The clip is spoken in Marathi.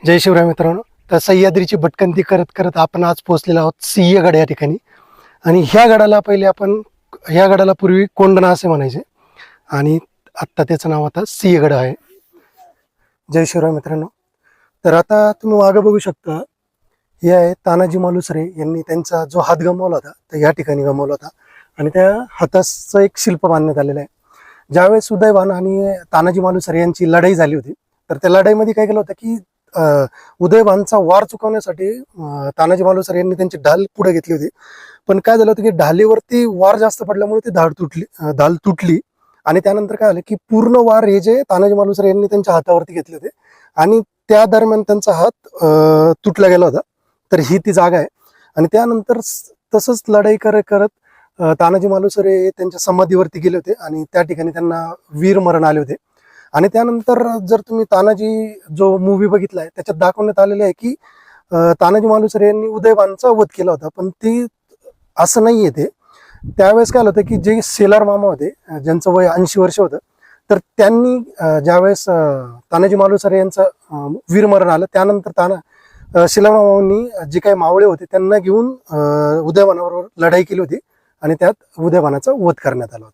जय शिवराय मित्रांनो. तर सह्याद्रीची भटकंती करत करत आपण आज पोहोचलेलो आहोत सिंहगड या ठिकाणी. आणि ह्या गडाला पूर्वी कोंढणा असे म्हणायचे आणि आत्ता त्याचं नाव आता सिंहगड आहे. जय शिवराय मित्रांनो. तर आता तुम्ही मागं बघू शकता, हे आहे तानाजी मालुसरे यांनी त्यांचा जो हात गमावला होता तर या ठिकाणी गमावला होता आणि त्या हाताचं एक शिल्प बांधण्यात आलेलं आहे. ज्यावेळेस उदयभान आणि तानाजी मालुसरे यांची लढाई झाली होती, तर त्या लढाईमध्ये काय केलं होतं की उदयभानचा वार चुकवण्यासाठी तानाजी मालुसरे यांनी त्यांची ढाल पुढे घेतली होती. पण काय झालं होतं की ढालीवरती वार जास्त पडल्यामुळे ती ढाल तुटली आणि त्यानंतर काय झालं की पूर्ण वार हे जे तानाजी मालुसरे यांनी त्यांच्या हातावरती घेतले होते आणि त्या दरम्यान त्यांचा हात तुटला गेला होता. तर ही ती जागा आहे. आणि त्यानंतर तसंच लढाई करत करत तानाजी मालुसरे त्यांच्या समाधीवरती गेले होते आणि त्या ठिकाणी त्यांना वीरमरण आले होते. आणि त्यानंतर जर तुम्ही तानाजी जो मूवी बघितलाय त्याच्यात दाखवण्यात आलेले आहे की तानाजी मालुसरे यांनी उदयभानचा वध केला होता, पण ती असं नाहीये. ते त्यावेळेस काय होतं की जे सेलार मामा होते, ज्यांचं वय 80 वर्ष होतं, तर त्यांनी ज्यावेळेस तानाजी मालुसरे यांचं वीरमरण आलं त्यानंतर सेलार मामांनी जे काही मावळे होते त्यांना घेऊन उदयभानाबरोबर लढाई केली होती आणि त्यात उदयभानाचा वध करण्यात आला होता.